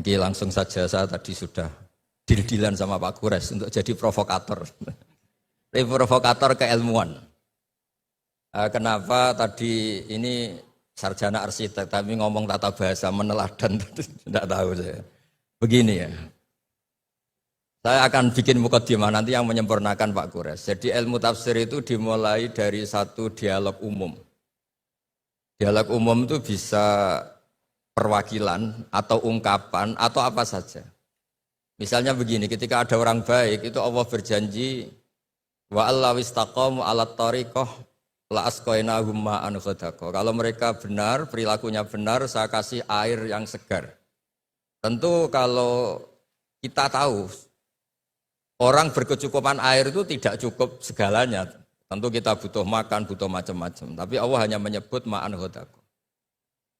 Niki langsung saja saya tadi sudah deal-dealan sama Pak Kures untuk jadi provokator. Provokator keilmuan. Kenapa tadi ini sarjana arsitek tapi ngomong tata bahasa meneladan tidak tahu saya. Begini ya. Saya akan bikin mukadimah nanti yang menyempurnakan Pak Kures. Jadi ilmu tafsir itu dimulai dari satu dialog umum. Dialog umum itu bisa perwakilan atau ungkapan atau apa saja. Misalnya begini, ketika ada orang baik itu Allah berjanji wa allawistaqamu alat tariqah la asqainahum ma'an ghadaqah. Kalau mereka benar, perilakunya benar, saya kasih air yang segar. Tentu kalau kita tahu orang berkecukupan air itu tidak cukup segalanya. Tentu kita butuh makan, butuh macam-macam. Tapi Allah hanya menyebut ma'an ghadaqah.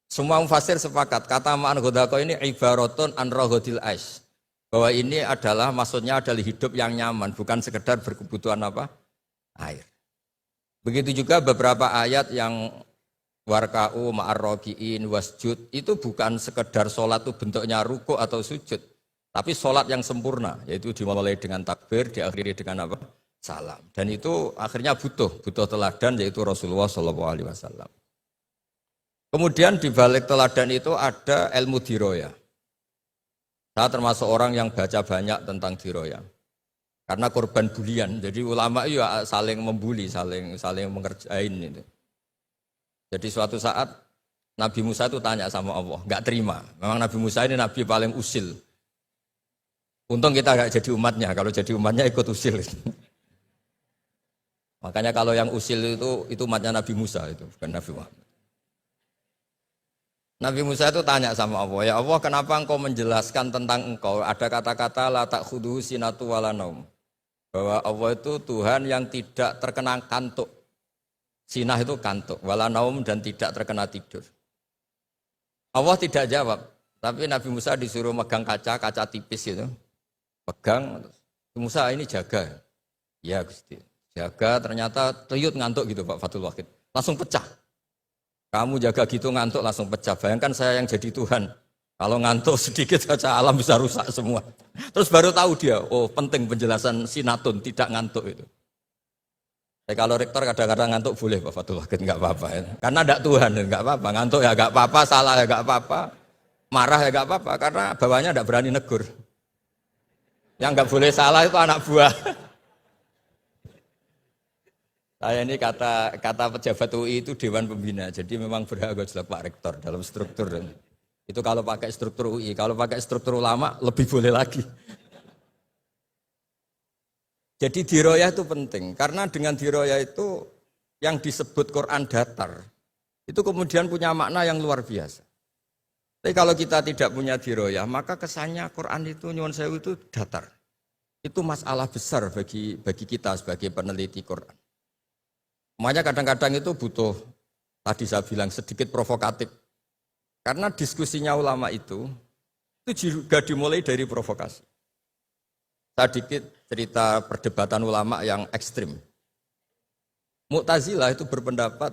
Semua mufassir sepakat, kata ma'an ghadaqah ini ibaratun an raghadil ais. Bahwa ini adalah maksudnya adalah hidup yang nyaman, bukan sekedar berkebutuhan apa? Air. Begitu juga beberapa ayat yang warka'u ma'ar raki'in wasjud itu bukan sekedar sholat itu bentuknya ruku atau sujud, tapi sholat yang sempurna, yaitu dimulai dengan takbir, diakhiri dengan apa? Salam. Dan itu akhirnya butuh teladan, yaitu Rasulullah SAW. Kemudian di balik teladan itu ada ilmu diroya. Saya termasuk orang yang baca banyak tentang diroya. Karena korban bulian, jadi ulama itu ya saling membuli, saling mengerjain itu. Jadi suatu saat Nabi Musa itu tanya sama Allah, nggak terima. Memang Nabi Musa ini Nabi paling usil. Untung kita nggak jadi umatnya, kalau jadi umatnya ikut usil. Makanya kalau yang usil itu umatnya Nabi Musa itu, bukan Nabi Muhammad. Nabi Musa itu tanya sama Allah, ya Allah kenapa engkau menjelaskan tentang engkau, ada kata-kata la ta'khudhuhu sinatu wala naum. Bahwa Allah itu Tuhan yang tidak terkena kantuk. Sinah itu kantuk, wala naum dan tidak terkena tidur. Allah tidak jawab, tapi Nabi Musa disuruh megang kaca tipis itu. Pegang, Musa ini jaga. Ya Gusti, jaga ternyata tuyut ngantuk gitu Pak Fathul Wahid. Langsung pecah. Kamu jaga gitu ngantuk langsung pecah. Bayangkan saya yang jadi Tuhan. Kalau ngantuk sedikit saja alam bisa rusak semua. Terus baru tahu dia, oh penting penjelasan sinatun, tidak ngantuk itu. Kalau rektor kadang-kadang ngantuk boleh Pak Fathul Wahid, enggak apa-apa. Ya. Karena tidak Tuhan, enggak apa-apa. Ngantuk ya enggak apa-apa, salah ya enggak apa-apa. Marah ya enggak apa-apa, karena bawahnya enggak berani negur. Yang enggak boleh salah itu anak buah. Saya ini kata pejabat UI itu Dewan Pembina, jadi memang berhak jelas Pak Rektor dalam struktur. Itu kalau pakai struktur UI, kalau pakai struktur ulama lebih boleh lagi. Jadi diroyah itu penting, karena dengan diroyah itu yang disebut Quran datar, itu kemudian punya makna yang luar biasa. Tapi kalau kita tidak punya diroyah, maka kesannya Quran itu nyuwun sewu itu datar. Itu masalah besar bagi kita sebagai peneliti Quran. Makanya kadang-kadang itu butuh, tadi saya bilang sedikit provokatif. Karena diskusinya ulama itu juga dimulai dari provokasi. Sedikit cerita perdebatan ulama yang ekstrim. Mu'tazilah itu berpendapat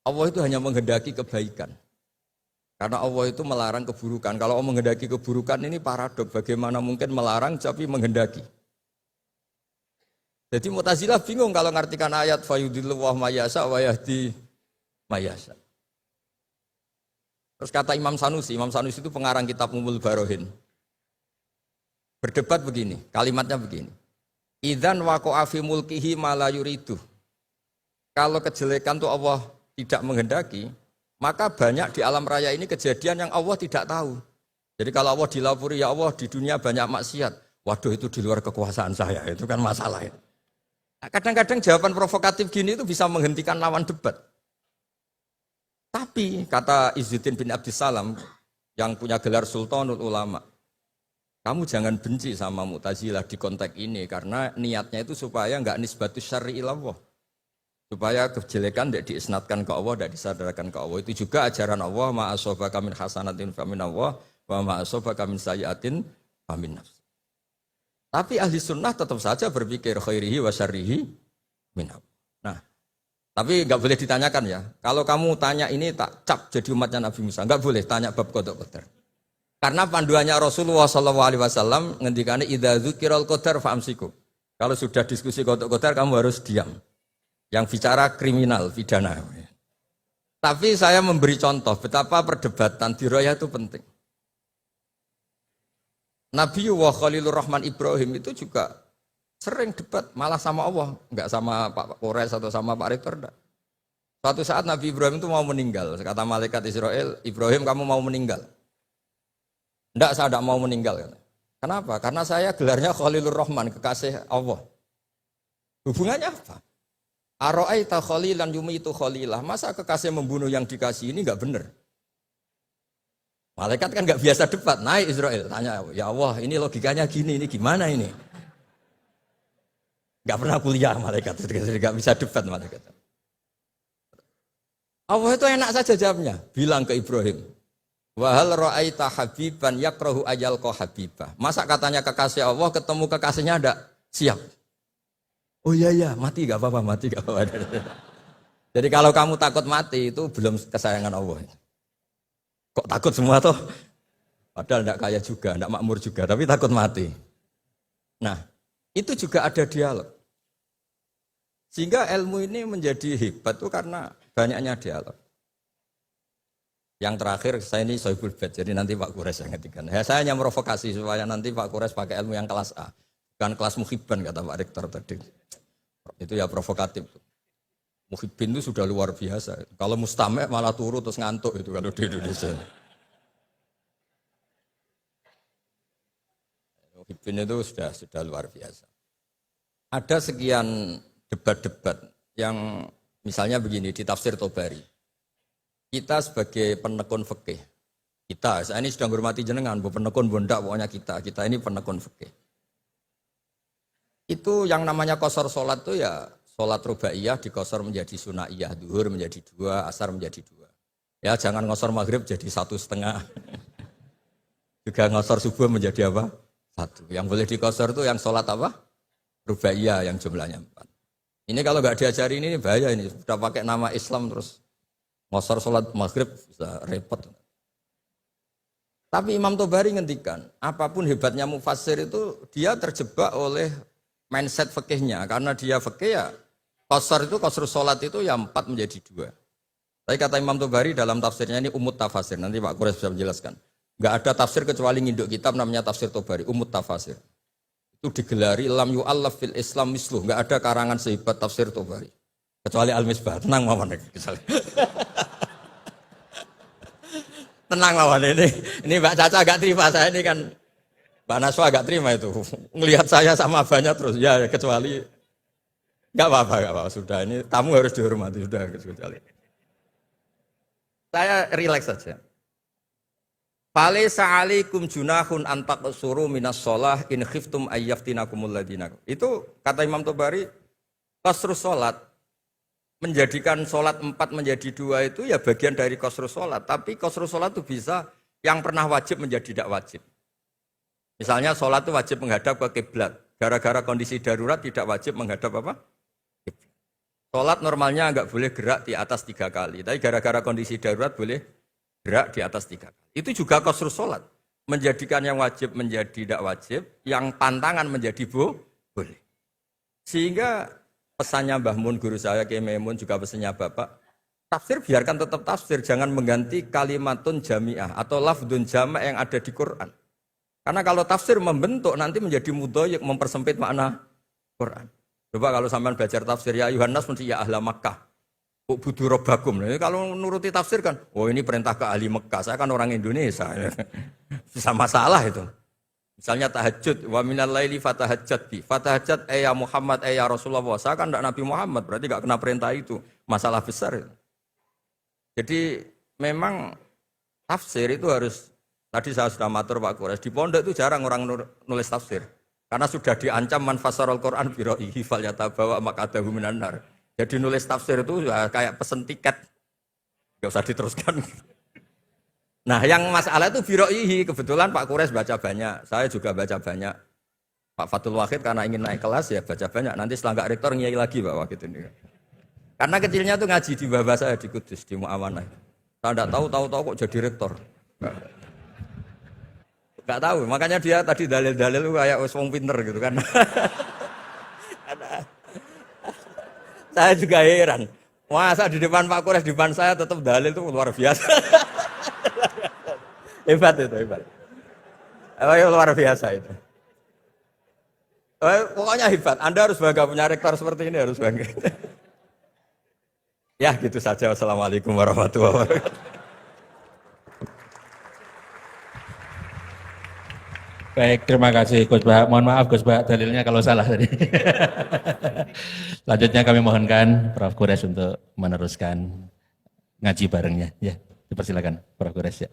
Allah itu hanya menghendaki kebaikan. Karena Allah itu melarang keburukan. Kalau Allah menghendaki keburukan ini paradok. Bagaimana mungkin melarang tapi menghendaki. Jadi Mu'tazilah bingung kalau ngartikan ayat fayudillu wa mayasa wa yahdi mayasa. Terus kata Imam Sanusi itu pengarang kitab Ummul Barohin. Berdebat begini, kalimatnya begini. Idzan waqa'a fi mulkihi ma la yuridu. Kalau kejelekan itu Allah tidak menghendaki, maka banyak di alam raya ini kejadian yang Allah tidak tahu. Jadi kalau Allah dilapuri, ya Allah di dunia banyak maksiat. Waduh itu di luar kekuasaan saya, itu kan masalah ya. Kadang-kadang jawaban provokatif gini itu bisa menghentikan lawan debat. Tapi kata Izzuddin bin Abdissalam yang punya gelar Sultanul Ulama, kamu jangan benci sama Mu'tazilah di konteks ini karena niatnya itu supaya enggak nisbatus syar'i ilallah. Supaya kejelekan tidak diisnatkan ke Allah, tidak disadarkan ke Allah. Itu juga ajaran Allah, ma'asobaka min hasanatin famin Allah, wa ma'asobaka min sayyatin famin nafs. Tapi ahli sunnah tetap saja berpikir khairihi wa syarrihi min Allah. Nah, tapi enggak boleh ditanyakan ya. Kalau kamu tanya ini tak cap jadi umatnya Nabi Musa, enggak boleh tanya bab qada qadar. Karena panduannya Rasulullah SAW ngendikane idza dzukiral qadar famsiku. Kalau sudah diskusi qadar kamu harus diam. Yang bicara kriminal, pidana. Tapi saya memberi contoh betapa perdebatan dirayah itu penting. Nabi wa Khalilur Rahman Ibrahim itu juga sering debat malah sama Allah, enggak sama Pak Kores atau sama Pak Rektor enggak. Suatu saat Nabi Ibrahim itu mau meninggal, kata malaikat Israel, Ibrahim kamu mau meninggal. Enggak, saya tidak mau meninggal. Kenapa? Karena saya gelarnya Khalilur Rahman, kekasih Allah. Hubungannya apa? Aro'aita khalilan yumitu khalilah. Masa kekasih membunuh yang dikasih ini enggak benar? Malaikat kan enggak biasa debat. Naik Israel, tanya, ya Allah ini logikanya gini, ini gimana ini? Enggak pernah kuliah malaikat, enggak bisa debat malaikat. Allah itu enak saja jawabnya. Bilang ke Ibrahim, wahal ra'aita habiban yakrahu ajal ko habibah. Masa katanya kekasih Allah ketemu kekasihnya ada siap. Oh iya, mati gak apa-apa, mati gak apa-apa. Jadi kalau kamu takut mati itu belum kesayangan Allah. Kok takut semua toh? Padahal tidak kaya juga, tidak makmur juga, tapi takut mati. Nah, itu juga ada dialog. Sehingga ilmu ini menjadi hebat itu karena banyaknya dialog. Yang terakhir, saya ini Sohibul Bait, jadi nanti Pak Kures yang ngetikan. Ya, saya hanya provokasi supaya nanti Pak Kures pakai ilmu yang kelas A. Bukan kelas muhibban kata Pak Rektor tadi. Itu ya provokatif. Muhibbin itu sudah luar biasa. Kalau mustame' malah turu terus ngantuk itu kalau di Indonesia. Muhibbin itu sudah luar biasa. Ada sekian debat-debat yang misalnya begini di tafsir Tobari. Kita sebagai penekun fikih, saya ini sedang hormati jenengan, bu penekun bondak pokoknya kita ini penekun fikih. Itu yang namanya qashar sholat itu ya sholat rubaiyah dikosor menjadi sunaiyah, duhur menjadi 2, asar menjadi 2. Ya jangan ngosor maghrib jadi 1,5. Juga ngosor subuh menjadi apa? 1. Yang boleh dikosor itu yang sholat apa? Rubaiyah yang jumlahnya 4. Ini kalau nggak diajari ini bahaya ini. Sudah pakai nama Islam terus ngosor sholat maghrib bisa repot. Tapi Imam Tobari ngendikan, apapun hebatnya mufassir itu dia terjebak oleh mindset fikihnya. Karena dia fikih ya qashar itu qasrus sholat itu ya 4 menjadi 2. Tapi kata Imam Tobari dalam tafsirnya ini umut tafasir. Nanti Pak Kures bisa menjelaskan. Nggak ada tafsir kecuali nginduk kitab namanya tafsir Tobari, umut tafasir. Itu digelari lam yu'allaf fil Islam misluh. Nggak ada karangan sehebat tafsir Tobari. Kecuali Al-Misbah. Tenang Mawan. Tenang Mawan ini. Ini Mbak Caca agak terima. Saya ini kan Mbak Naswa agak terima itu. Melihat saya sama abahnya terus. Ya kecuali. Nggak apa-apa. Sudah ini tamu harus dihormati. Sudah kecuali. Saya rileks saja. Falaisa 'alaikum junahun an taqsuru minas shalah in khiftum ayyaftinakumul ladina. Itu kata Imam Tobari, qasrus salat menjadikan salat 4 menjadi 2 itu ya bagian dari qasrus salat, tapi qasrus salat itu bisa yang pernah wajib menjadi tidak wajib. Misalnya salat itu wajib menghadap ke kiblat, gara-gara kondisi darurat tidak wajib menghadap apa? Kiblat. Salat normalnya enggak boleh gerak di atas 3 kali, tapi gara-gara kondisi darurat boleh gerak di atas 3 kali. Itu juga qasrus salat. Menjadikan yang wajib menjadi tidak wajib, yang pantangan menjadi boleh. Sehingga pesannya Mbah Mun, guru saya Kiai Maimun, juga pesannya Bapak, tafsir biarkan tetap tafsir, jangan mengganti kalimatun jami'ah atau lafdun jama' yang ada di Quran. Karena kalau tafsir membentuk nanti menjadi mudhoyik, mempersempit makna Quran. Coba kalau sampean belajar tafsir ya ayuhan nas mesti ya ahla Makkah. Budu robbakum. Nah, kalau nuruti tafsir kan, oh ini perintah ke ahli Mekah, saya kan orang Indonesia. Bisa masalah itu. Misalnya tahajud, wa minal laili fatahajjat bi. Fatahajjat ya Muhammad ya Rasulullah. Saya kan tidak Nabi Muhammad, berarti enggak kena perintah itu. Masalah besar itu. Jadi memang tafsir itu harus, tadi saya sudah matur Pak Kures, di pondok itu jarang orang nulis tafsir. Karena sudah diancam man fasarul Quran bi ra'yihi falyatabawa maq'adahu minan nar. Jadi nulis tafsir itu ya kayak pesen tiket, nggak usah diteruskan. Nah yang masalah itu biroihi, kebetulan Pak Kures baca banyak, saya juga baca banyak. Pak Fatul Wahid karena ingin naik kelas ya baca banyak, nanti setelah nggak rektor ngiyai lagi Pak Wahid ini. Karena kecilnya tuh ngaji di bawah saya di Kudus, di Mu'awanah. Saya tidak tahu kok jadi rektor. Gak tahu, makanya dia tadi dalil-dalil kayak wong pinter gitu kan. Saya juga heran. Masa di depan Pak Kures, di depan saya tetap dalil itu luar biasa. Hebat itu, hebat. Luar biasa itu. Pokoknya hebat. Anda harus bangga punya rektor seperti ini, harus bangga. Ya gitu saja. Wassalamualaikum warahmatullahi wabarakatuh. Baik, terima kasih Gus Bah. Mohon maaf Gus Bah, dalilnya kalau salah tadi. Selanjutnya kami mohonkan Prof. Kures untuk meneruskan ngaji barengnya. Ya, dipersilakan Prof. Kures ya.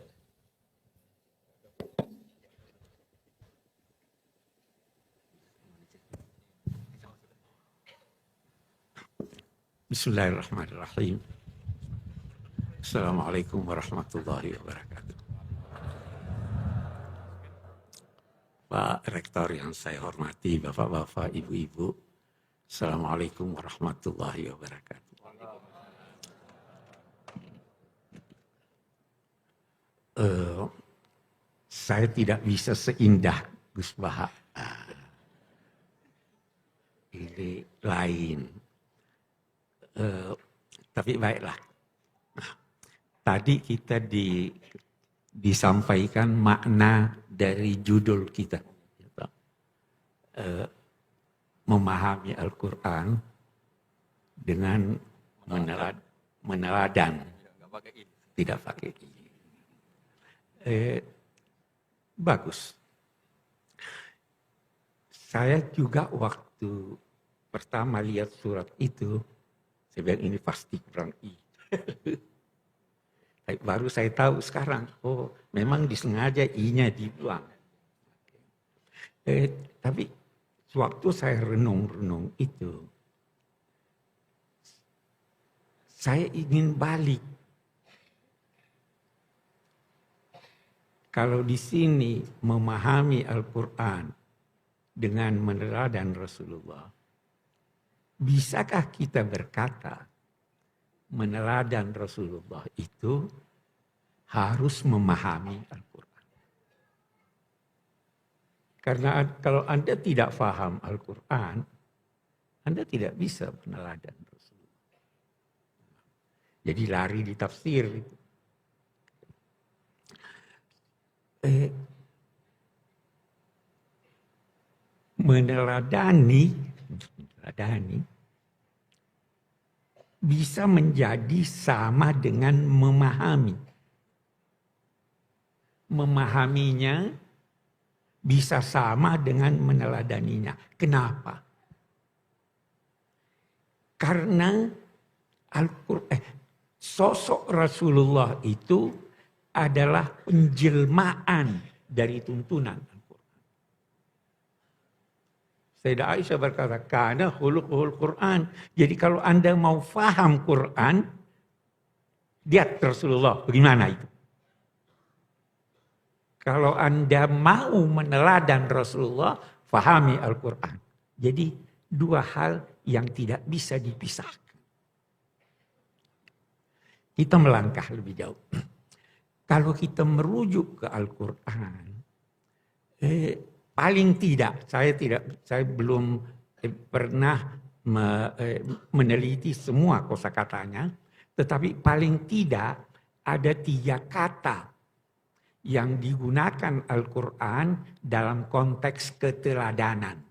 Bismillahirrahmanirrahim. Assalamualaikum warahmatullahi wabarakatuh. Pak Rektor yang saya hormati, Bapak-Bapak, Ibu-Ibu, Assalamualaikum warahmatullahi wabarakatuh. Saya tidak bisa seindah Gus Baha. Ini lain. Tapi baiklah. Tadi kita disampaikan makna dari judul kita. Memahami Al-Quran dengan meneladan. Tidak pakai ini. Bagus. Saya juga waktu pertama lihat surat itu, saya bilang ini pasti kurang I. Baru saya tahu sekarang, oh memang disengaja I-nya dibuang. Tapi waktu saya renung-renung itu, saya ingin balik. Kalau di sini memahami Al-Quran dengan meneladani Rasulullah, bisakah kita berkata meneladani Rasulullah itu harus memahami Al-Quran? Karena kalau Anda tidak paham Al-Quran, Anda tidak bisa meneladani Rasulullah. Jadi lari di tafsir. Meneladani bisa menjadi sama dengan memahami. Memahaminya bisa sama dengan meneladaninya. Kenapa? Karena sosok Rasulullah itu adalah penjelmaan dari tuntunan Al-Quran. Sayyidah Aisyah berkata, kana khuluquhul Quran. Jadi kalau Anda mau faham Quran, lihat Rasulullah, bagaimana itu? Kalau Anda mau meneladan Rasulullah, fahami Al-Quran. Jadi dua hal yang tidak bisa dipisahkan. Kita melangkah lebih jauh. Kalau kita merujuk ke Al-Quran, paling tidak, saya belum pernah meneliti semua kosakatanya, tetapi paling tidak ada 3 kata yang digunakan Al-Quran dalam konteks keteladanan.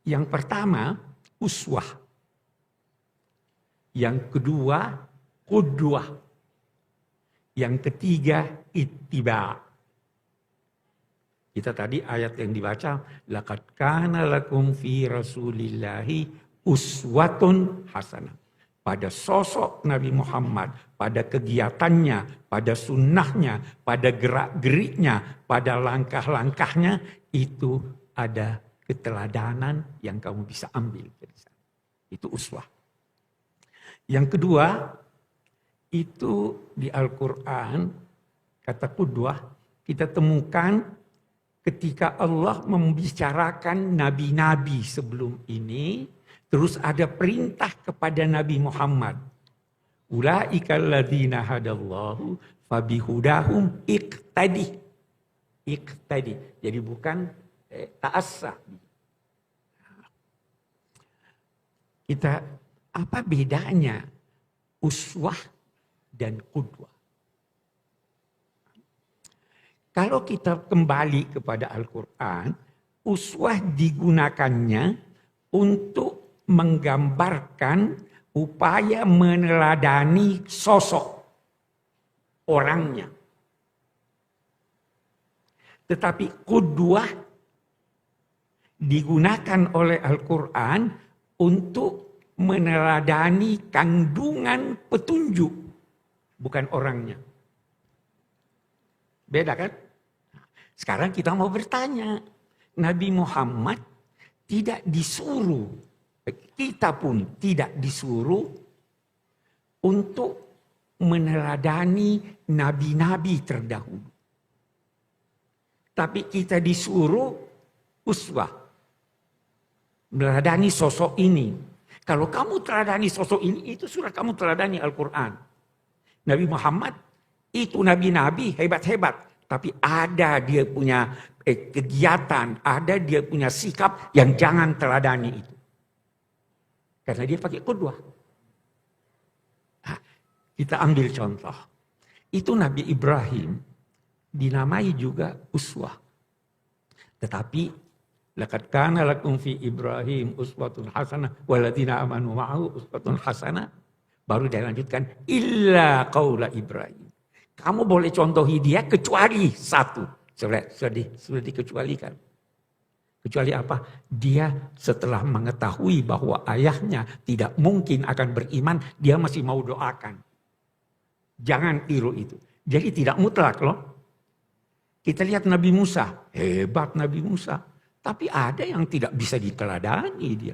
Yang pertama, uswah. Yang kedua, qudwah. Yang ketiga, ittiba. Kita tadi ayat yang dibaca, laqad kana lakum fi rasulillahi uswatun hasanah. Pada sosok Nabi Muhammad, pada kegiatannya, pada sunnahnya, pada gerak-geriknya, pada langkah-langkahnya, itu ada keteladanan yang kamu bisa ambil dari sana. Itu uswah. Yang kedua, itu di Al-Quran, kata qudwah, kita temukan ketika Allah membicarakan nabi-nabi sebelum ini, terus ada perintah kepada Nabi Muhammad. Ulaika alladzina hadallahu fabihudahum iqtadi. Iqtadi. Jadi bukan ta'assa. Kita, apa bedanya uswah dan qudwah? Kalau kita kembali kepada Al-Quran, uswah digunakannya untuk menggambarkan upaya meneladani sosok orangnya. Tetapi qudwah digunakan oleh Al-Quran untuk meneladani kandungan petunjuk, bukan orangnya. Beda kan? Sekarang kita mau bertanya, Nabi Muhammad tidak disuruh, kita pun tidak disuruh untuk meneladani nabi-nabi terdahulu. Tapi kita disuruh uswah, meneladani sosok ini. Kalau kamu teladani sosok ini, itu sudah kamu teladani Al-Quran. Nabi Muhammad itu nabi-nabi hebat-hebat. Tapi ada dia punya kegiatan, ada dia punya sikap yang jangan teladani itu. Karena dia pakai qudwah. Nah, kita ambil contoh. Itu Nabi Ibrahim dinamai juga uswah. Tetapi laqad kana lakum fi Ibrahim uswatun hasanah walladzina amanu ma'ahu uswatun hasanah. Baru dilanjutkan illa qaula Ibrahim. Kamu boleh contohi dia kecuali satu. Sudah dikecualikan. Kecuali apa? Dia setelah mengetahui bahwa ayahnya tidak mungkin akan beriman, dia masih mau doakan. Jangan tiru itu. Jadi tidak mutlak loh. Kita lihat Nabi Musa. Hebat Nabi Musa. Tapi ada yang tidak bisa diteladani dia.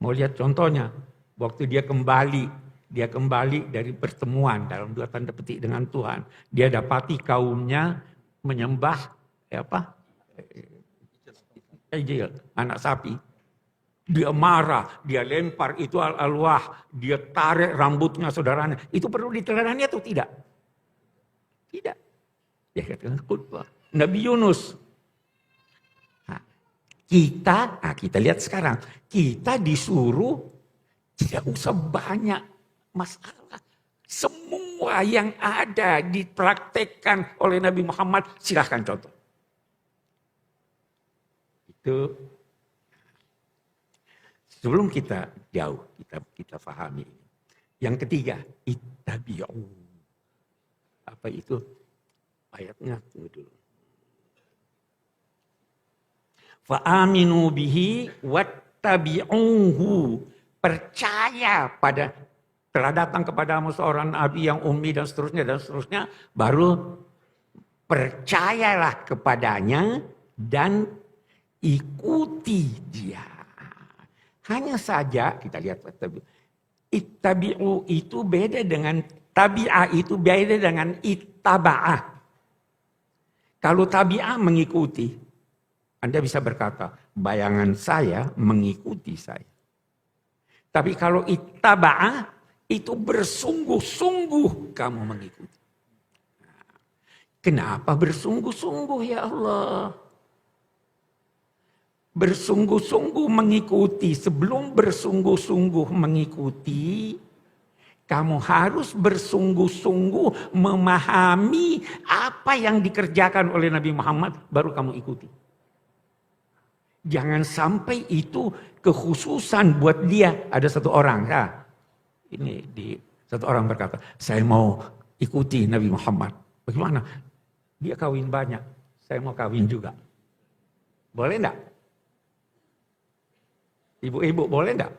Mau lihat contohnya. Waktu dia kembali dari pertemuan dalam 2 tanda petik dengan Tuhan. Dia dapati kaumnya menyembah ijil, anak sapi. Dia marah, dia lempar itu al-alwah, dia tarik rambutnya saudaranya. Itu perlu diteladani atau tidak? Tidak. Dia katakan khutbah. Nabi Yunus. Nah, kita lihat sekarang, kita disuruh tidak usah banyak masalah. Semua yang ada dipraktekkan oleh Nabi Muhammad, silahkan contoh. Itu sebelum kita jauh, kita pahami. Yang ketiga, ittabi'u. Apa itu? Ayatnya tunggu dulu. Fa'aminu bihi wattabi'uhu. Percaya pada, telah datang kepadamu seorang nabi yang ummi dan seterusnya, baru percayalah kepadanya dan ikuti dia. Hanya saja kita lihat ittabi'u itu beda dengan tabi'ah, itu beda dengan ittaba'ah. Kalau tabi'ah mengikuti, Anda bisa berkata, bayangan saya mengikuti saya. Tapi kalau ittaba'ah, itu bersungguh-sungguh kamu mengikuti. Kenapa bersungguh-sungguh ya Allah? Bersungguh-sungguh mengikuti. Sebelum bersungguh-sungguh mengikuti, kamu harus bersungguh-sungguh memahami apa yang dikerjakan oleh Nabi Muhammad, baru kamu ikuti. Jangan sampai itu kekhususan buat dia. Ada satu orang, satu orang berkata, saya mau ikuti Nabi Muhammad. Bagaimana? Dia kawin banyak, saya mau kawin juga. Boleh enggak? Ibu-ibu boleh enggak?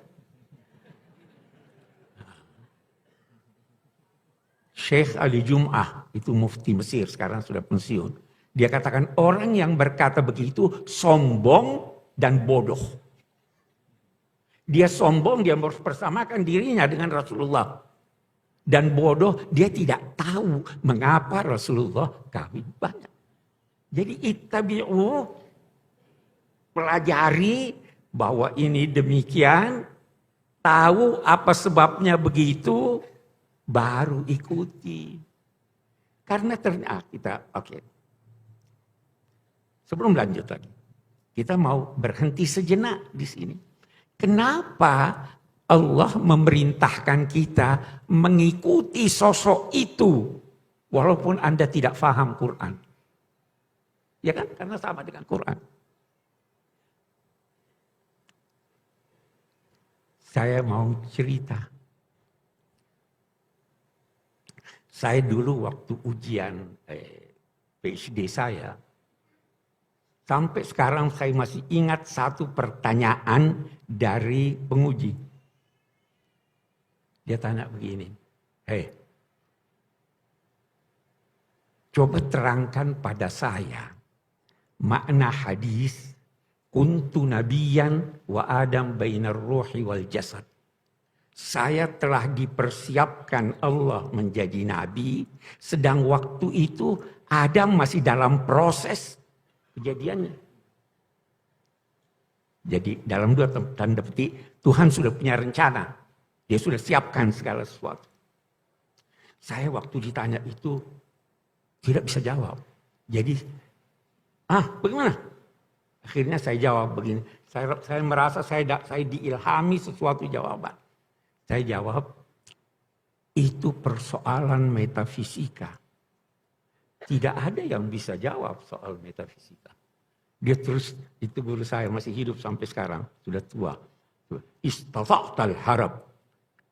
Syekh Ali Jum'ah, itu mufti Mesir, sekarang sudah pensiun. Dia katakan orang yang berkata begitu sombong dan bodoh. Dia sombong, dia mempersamakan dirinya dengan Rasulullah. Dan bodoh, dia tidak tahu mengapa Rasulullah kawin banyak. Jadi ittabi'u, pelajari bahwa ini demikian, tahu apa sebabnya begitu, baru ikuti. Karena ternyata kita, Sebelum lanjut lagi, kita mau berhenti sejenak di sini. Kenapa Allah memerintahkan kita mengikuti sosok itu walaupun Anda tidak paham Quran? Ya kan? Karena sama dengan Quran. Saya mau cerita. Saya dulu waktu ujian PhD saya, sampai sekarang saya masih ingat satu pertanyaan dari penguji. Dia tanya begini, coba terangkan pada saya makna hadis kuntu nabiyan wa adam bainar ruhi wal jasad. Saya telah dipersiapkan Allah menjadi nabi, sedang waktu itu Adam masih dalam proses kejadiannya. Jadi dalam dua tanda petik, Tuhan sudah punya rencana. Dia sudah siapkan segala sesuatu. Saya waktu ditanya itu tidak bisa jawab. Jadi, bagaimana? Akhirnya saya jawab begini. Saya merasa saya diilhami sesuatu jawaban. Saya jawab, itu persoalan metafisika. Tidak ada yang bisa jawab soal metafisika. Dia terus, itu guru saya masih hidup sampai sekarang, sudah tua. Istata'tal harab.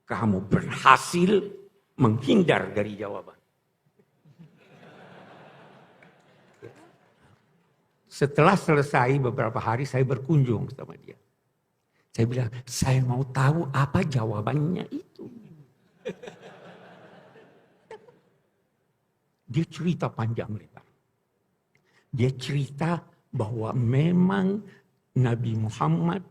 Kamu berhasil menghindar dari jawaban. Setelah selesai beberapa hari saya berkunjung sama dia. Saya bilang, saya mau tahu apa jawabannya itu. Dia cerita panjang lebar. Dia cerita bahwa memang Nabi Muhammad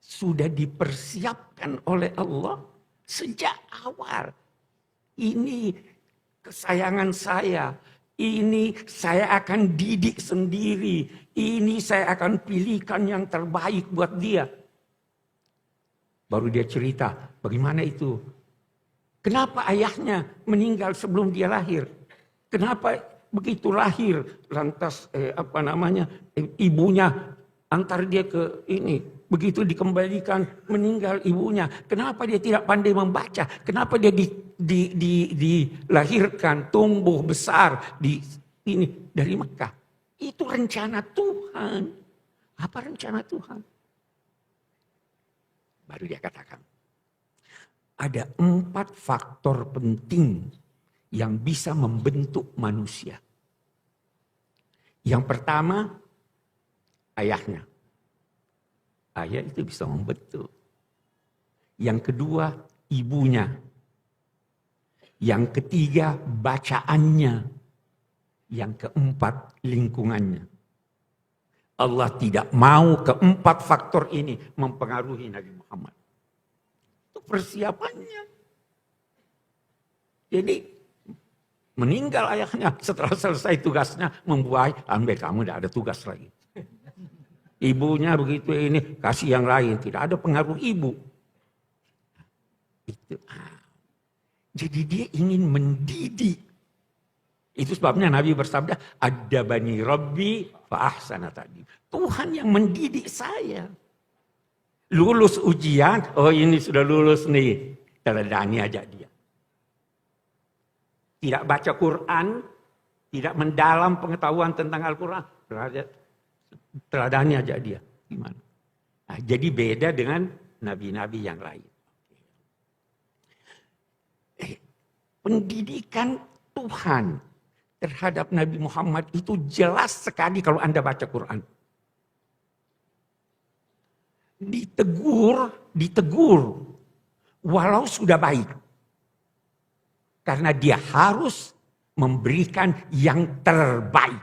sudah dipersiapkan oleh Allah sejak awal. Ini kesayangan saya. Ini saya akan didik sendiri. Ini saya akan pilihkan yang terbaik buat dia. Baru dia cerita, bagaimana itu? Kenapa ayahnya meninggal sebelum dia lahir? Kenapa begitu lahir lantas ibunya antar dia ke ini? Begitu dikembalikan meninggal ibunya. Kenapa dia tidak pandai membaca? Kenapa dia dilahirkan, tumbuh besar dari Mekah? Itu rencana Tuhan. Apa rencana Tuhan? Baru dia katakan. Ada 4 faktor penting yang bisa membentuk manusia. Yang pertama, ayahnya. Ayah itu bisa membentuk. Yang kedua, ibunya. Yang ketiga, bacaannya. Yang keempat, lingkungannya. Allah tidak mau keempat faktor ini mempengaruhi Nabi Muhammad. Itu persiapannya. Jadi, meninggal ayahnya setelah selesai tugasnya membuai, ambil kamu tidak ada tugas lagi. Ibunya begitu ini, kasih yang lain. Tidak ada pengaruh ibu. Itu. Jadi dia ingin mendidik. Itu sebabnya Nabi bersabda, Adabani Rabbi fa ahsana ta'dib. Tuhan yang mendidik saya. Lulus ujian, oh ini sudah lulus nih. Teladani aja dia. Tidak baca Quran, tidak mendalam pengetahuan tentang Al-Quran. Teladani aja dia. Gimana? Nah, jadi beda dengan nabi-nabi yang lain. Pendidikan Tuhan terhadap Nabi Muhammad itu jelas sekali kalau Anda baca Quran. Ditegur, walau sudah baik. Karena dia harus memberikan yang terbaik.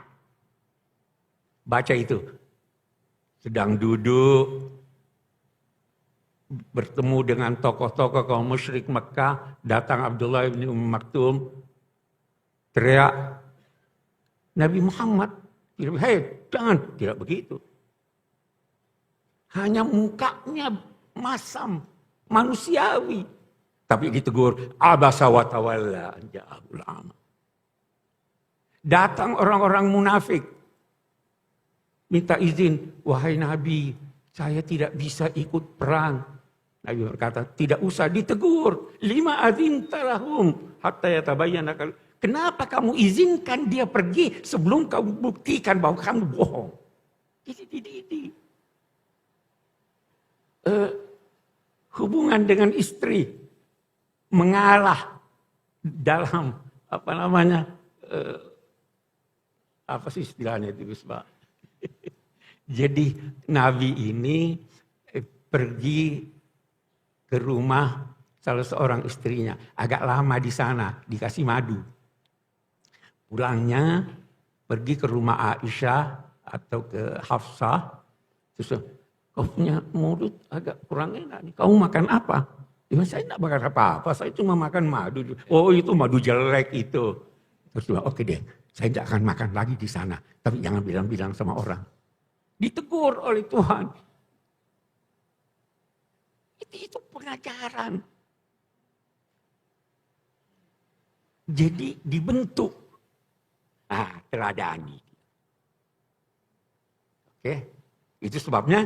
Baca itu. Sedang duduk, bertemu dengan tokoh-tokoh kaum musyrik Mekah, datang Abdullah bin Maktum, teriak, Nabi Muhammad, jangan, tidak begitu. Hanya mukanya masam, manusiawi. Tapi ditegur, abasa wa tawalla, ja'ahul ama. Datang orang-orang munafik, minta izin, wahai Nabi, saya tidak bisa ikut perang. Nabi berkata, tidak usah, ditegur. 5 adzinta lahum hatta yatabayyana. Kenapa kamu izinkan dia pergi sebelum kamu buktikan bahwa kamu bohong? Ini. Hubungan dengan istri mengalah dalam apa sih istilahnya itu Gus Pak? Jadi Nabi ini pergi ke rumah salah seorang istrinya, agak lama di sana, dikasih madu. Pulangnya pergi ke rumah Aisyah atau ke Hafsah, terus kau punya mulut agak kurang enak nih. Kamu makan apa? Ya, saya tidak makan apa-apa, saya cuma makan madu. Oh itu madu jelek itu. Terus oke deh, saya tidak akan makan lagi di sana. Tapi jangan bilang-bilang sama orang. Ditegur oleh Tuhan. Itu pengajaran. Jadi dibentuk. Teladani. Oke, itu sebabnya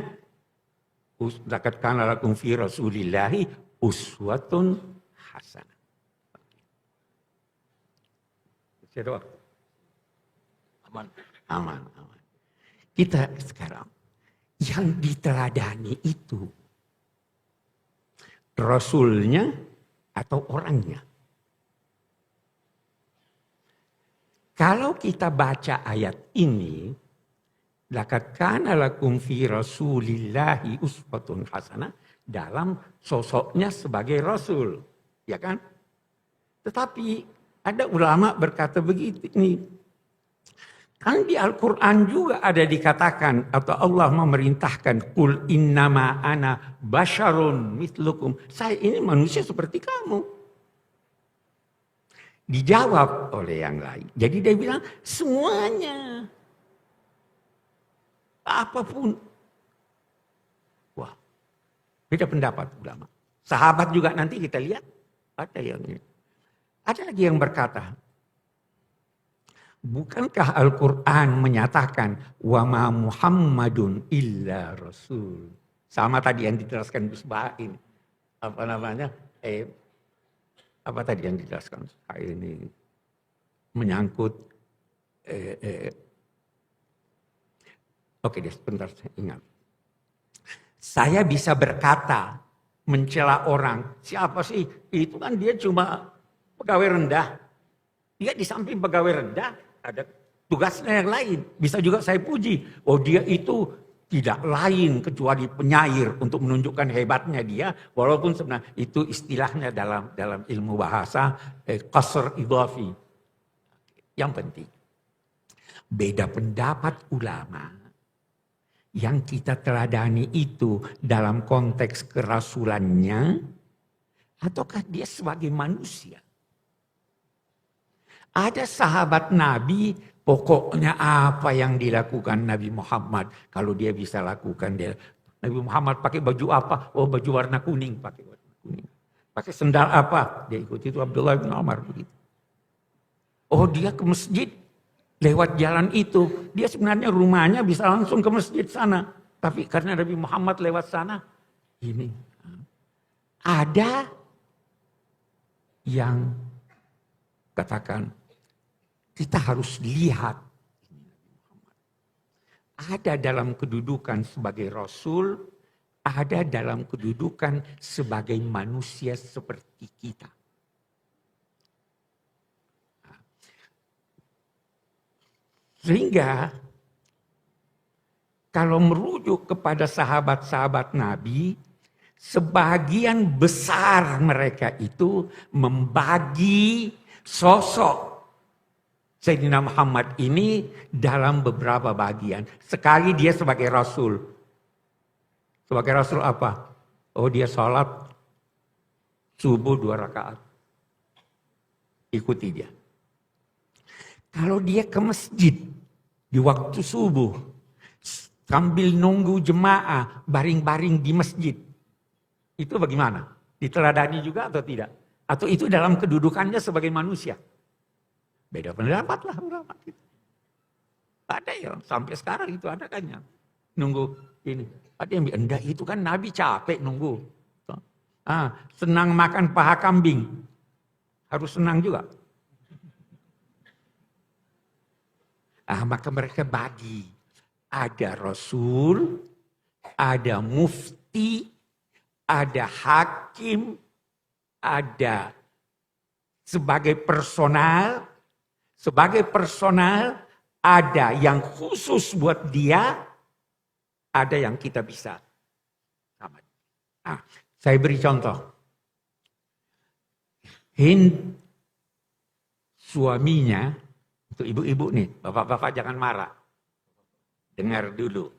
laqad kana lakum fi Rasulillahi uswatun hasanah. Aman. Kita sekarang yang diteladani itu Rasulnya atau orangnya. Kalau kita baca ayat ini, laqad kana lakum fi Rasulillahi uswatun hasanah, dalam sosoknya sebagai Rasul, ya kan? Tetapi ada ulama berkata begini, kan di Al-Quran juga ada dikatakan atau Allah memerintahkan, Qul innama ana basyarun mitlukum, saya ini manusia seperti kamu. Dijawab oleh yang lain. Jadi dia bilang semuanya, apapun. Wah, beda pendapat ulama. Sahabat juga nanti kita lihat ada lagi yang berkata, bukankah Al-Quran menyatakan wa ma Muhammadun illa Rasul? Sama tadi yang dijelaskan Gus Bain. Apa tadi yang dijelaskan? Ini menyangkut oke deh, sebentar saya ingat. Saya bisa berkata mencela orang, siapa sih? Itu kan dia cuma pegawai rendah. Dia di samping pegawai rendah ada tugasnya yang lain. Bisa juga saya puji. Oh dia itu tidak lain kecuali penyair untuk menunjukkan hebatnya dia. Walaupun sebenarnya itu istilahnya dalam ilmu bahasa qasr idhafi. Yang penting beda pendapat ulama yang kita teladani itu dalam konteks kerasulannya ataukah dia sebagai manusia. Ada sahabat Nabi, pokoknya apa yang dilakukan Nabi Muhammad, kalau dia bisa lakukan dia. Nabi Muhammad pakai baju apa? Oh baju warna kuning, pakai warna kuning. Pakai sendal apa? Dia ikuti itu Abdullah bin Umar begitu. Oh dia ke masjid lewat jalan itu, dia sebenarnya rumahnya bisa langsung ke masjid sana. Tapi karena Nabi Muhammad lewat sana, ini ada yang katakan kita harus lihat ada dalam kedudukan sebagai Rasul, ada dalam kedudukan sebagai manusia seperti kita. Sehingga kalau merujuk kepada sahabat-sahabat Nabi, sebagian besar mereka itu membagi sosok Sayyidina Muhammad ini dalam beberapa bagian. Sekali dia sebagai Rasul. Sebagai Rasul apa? Oh dia sholat subuh 2 rakaat. Ikuti dia. Kalau dia ke masjid di waktu subuh, sambil nunggu jemaah, baring-baring di masjid. Itu bagaimana? Diteladani juga atau tidak? Atau itu dalam kedudukannya sebagai manusia? Beda pendapat lah ulama. Ada ya, sampai sekarang itu ada kan ya. Nunggu ini. Ada yang enggak, itu kan Nabi capek nunggu. Senang makan paha kambing. Harus senang juga. Maka mereka bagi. Ada Rasul, ada mufti, ada hakim, ada sebagai personal. Sebagai personal, ada yang khusus buat dia, ada yang kita bisa. Saya beri contoh. Hind, suaminya, untuk ibu-ibu nih, bapak-bapak jangan marah. Dengar dulu.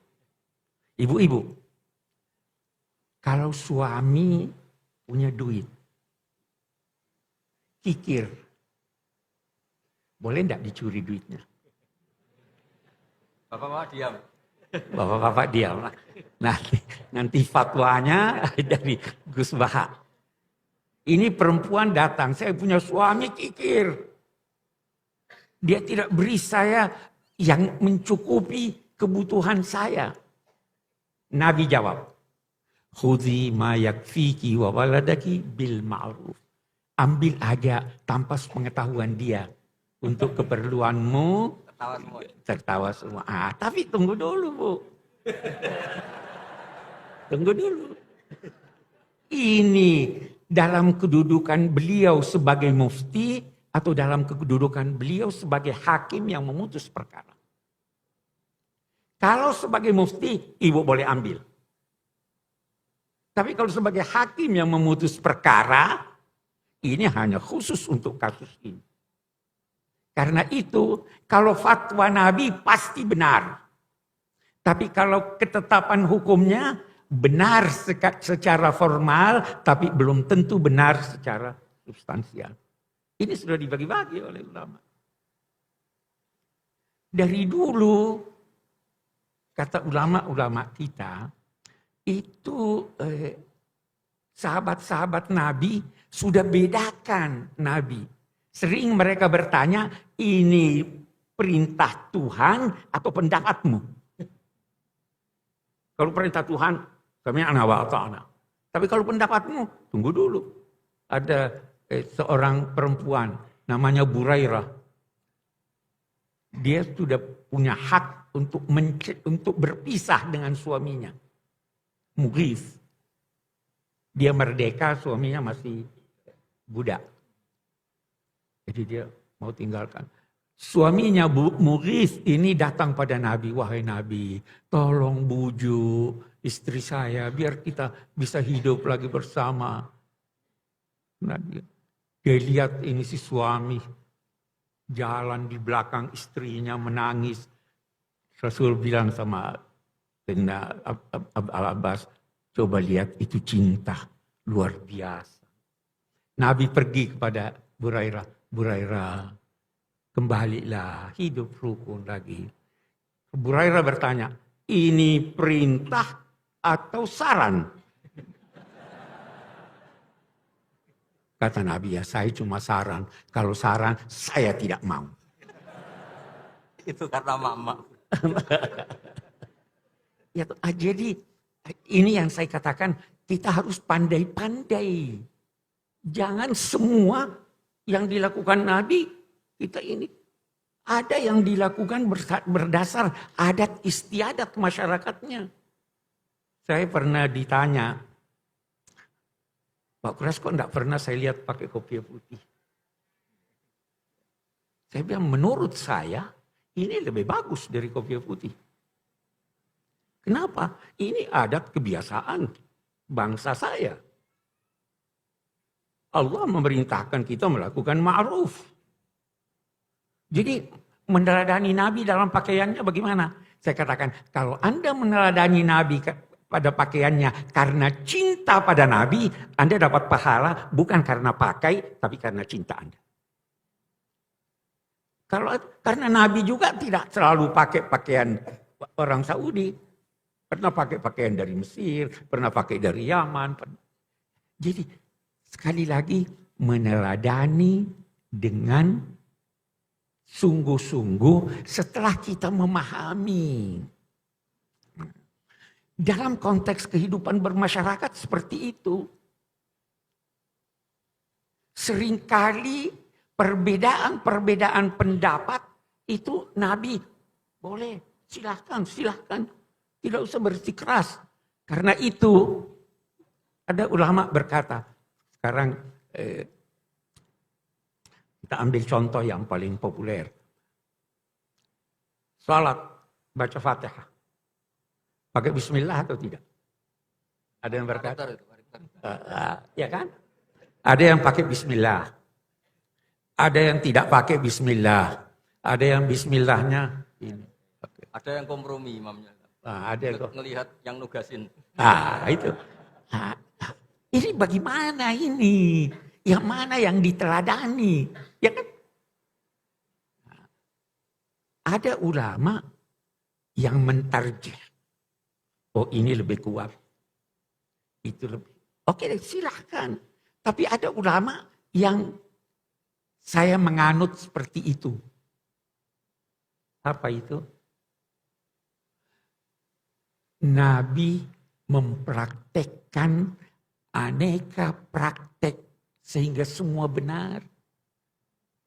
Ibu-ibu, kalau suami punya duit, kikir, boleh enggak dicuri duitnya? Bapak-bapak diam. Bapak-bapak diam. Nanti fatwanya dari Gus Baha. Ini perempuan datang, saya punya suami kikir. Dia tidak beri saya yang mencukupi kebutuhan saya. Nabi jawab, khudhi ma yakfiki wa waladaki bil ma'ruf. Ambil aja tanpa pengetahuan dia untuk keperluanmu. Tertawa semua. Tapi tunggu dulu, Bu. Tunggu dulu. Ini dalam kedudukan beliau sebagai mufti atau dalam kedudukan beliau sebagai hakim yang memutus perkara. Kalau sebagai mufti, ibu boleh ambil. Tapi kalau sebagai hakim yang memutus perkara, ini hanya khusus untuk kasus ini. Karena itu, kalau fatwa Nabi pasti benar. Tapi kalau ketetapan hukumnya benar secara formal, tapi belum tentu benar secara substansial. Ini sudah dibagi-bagi oleh ulama. Dari dulu, kata ulama-ulama kita, itu sahabat-sahabat Nabi sudah bedakan Nabi. Sering mereka bertanya, ini perintah Tuhan atau pendapatmu? Kalau perintah Tuhan, kami ana wa ta'ana. Tapi kalau pendapatmu, tunggu dulu. Ada seorang perempuan, namanya Burairah. Dia sudah punya hak untuk berpisah dengan suaminya. Mughith. Dia merdeka, suaminya masih budak. Jadi dia mau tinggalkan. Suaminya Mughith ini datang pada Nabi. Wahai Nabi, tolong bujuk istri saya biar kita bisa hidup lagi bersama. Nah, dia lihat ini si suami jalan di belakang istrinya menangis. Rasul bilang sama Al-Abbas, coba lihat itu cinta luar biasa. Nabi pergi kepada Burairah, kembalilah hidup rukun lagi. Burairah bertanya, ini perintah atau saran? Kata Nabi, ya saya cuma saran. Kalau saran, saya tidak mau. Itu karena mama. Ya, jadi ini yang saya katakan, kita harus pandai-pandai. Jangan semua yang dilakukan Nabi, kita ini. Ada yang dilakukan berdasar adat istiadat masyarakatnya. Saya pernah ditanya, Pak Kuras kok enggak pernah saya lihat pakai kopiah putih. Saya bilang menurut saya ini lebih bagus dari kopiah putih. Kenapa? Ini adat kebiasaan bangsa saya. Allah memerintahkan kita melakukan ma'ruf. Jadi meneladani Nabi dalam pakaiannya bagaimana? Saya katakan kalau Anda meneladani Nabi pada pakaiannya karena cinta pada Nabi, Anda dapat pahala bukan karena pakai, tapi karena cinta Anda. Karena Nabi juga tidak selalu pakai pakaian orang Saudi. Pernah pakai pakaian dari Mesir, pernah pakai dari Yaman. Jadi sekali lagi meneladani dengan sungguh-sungguh setelah kita memahami. Dalam konteks kehidupan bermasyarakat seperti itu. Seringkali perbedaan-perbedaan pendapat itu Nabi boleh, silahkan. Tidak usah bersikeras. Karena itu ada ulama berkata, sekarang kita ambil contoh yang paling populer. Salat, baca Fatihah. Pakai bismillah atau tidak? Ada yang berkata, ya kan? Ada yang pakai bismillah. Ada yang tidak pakai bismillah. Ada yang bismillahnya ini. Ada yang kompromi imamnya. Ada yang ngelihat yang nugasin. Itu. Ini bagaimana ini? Yang mana yang diteladani? Ya kan? Ada ulama yang mentarjih. Oh ini lebih kuat. Itu lebih. Oke silahkan. Tapi ada ulama yang saya menganut seperti itu. Apa itu? Nabi mempraktekkan aneka praktek sehingga semua benar.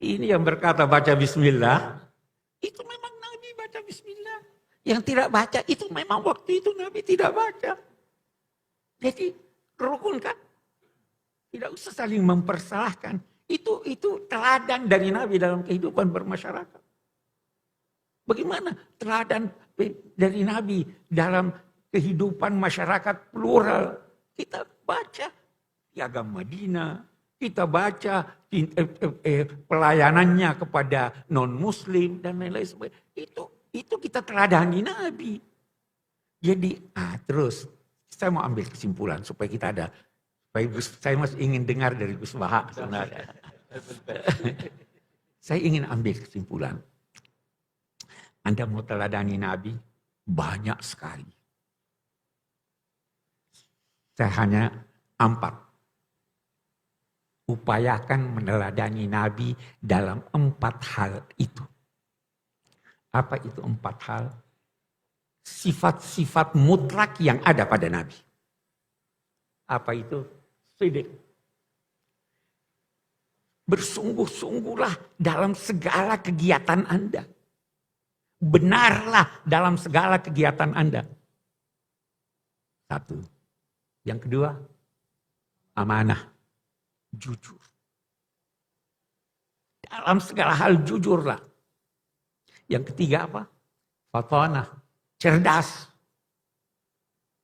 Ini yang berkata baca bismillah, itu memang Nabi baca bismillah. Yang tidak baca itu memang waktu itu Nabi tidak baca. Jadi rukun kan? Tidak usah saling mempersalahkan. Itu teladan dari Nabi dalam kehidupan bermasyarakat. Bagaimana teladan dari Nabi dalam kehidupan masyarakat plural? Kita baca piagam Madinah, kita baca pelayanannya kepada non-Muslim dan lain-lain sebagainya. Itu kita teladani Nabi. Jadi terus saya mau ambil kesimpulan supaya kita ada. Saya masih ingin dengar dari Gus Baha sebenarnya. Saya ingin ambil kesimpulan. Anda mau teladani Nabi? Banyak sekali. Saya hanya 4. Upayakan meneladani Nabi dalam 4 hal itu. Apa itu 4 hal? Sifat-sifat mutlak yang ada pada Nabi. Apa itu? Sidik. Bersungguh-sungguhlah dalam segala kegiatan Anda. Benarlah dalam segala kegiatan Anda. 1. Yang kedua, amanah. Jujur. Dalam segala hal jujurlah. Yang ketiga apa? Fatanah. Cerdas.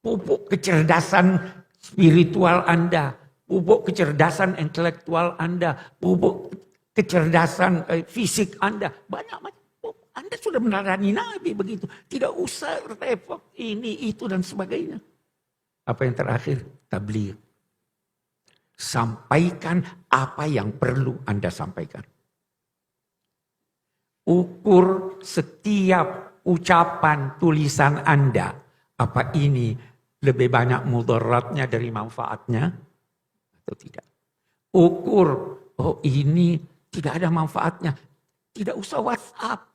Pupuk kecerdasan spiritual Anda. Pupuk kecerdasan intelektual Anda. Pupuk kecerdasan fisik Anda. Banyak. Anda sudah meneladani Nabi begitu. Tidak usah repot ini, itu dan sebagainya. Apa yang terakhir? Tabligh. Sampaikan apa yang perlu Anda sampaikan. Ukur setiap ucapan tulisan Anda. Apa ini lebih banyak mudaratnya dari manfaatnya? Atau tidak? Ukur, oh ini tidak ada manfaatnya. Tidak usah WhatsApp.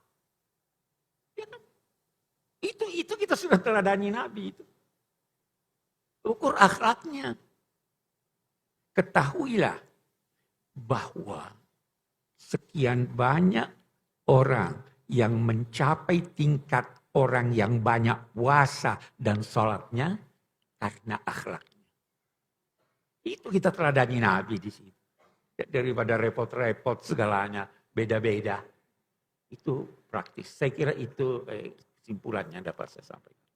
Itu kita sudah teladani Nabi itu. Ukur akhlaknya. Ketahuilah bahwa sekian banyak orang yang mencapai tingkat orang yang banyak puasa dan sholatnya karena akhlaknya. Itu kita teladani Nabi di sini. Daripada repot-repot segalanya beda-beda. Itu praktis. Saya kira itu kesimpulannya dapat saya sampaikan.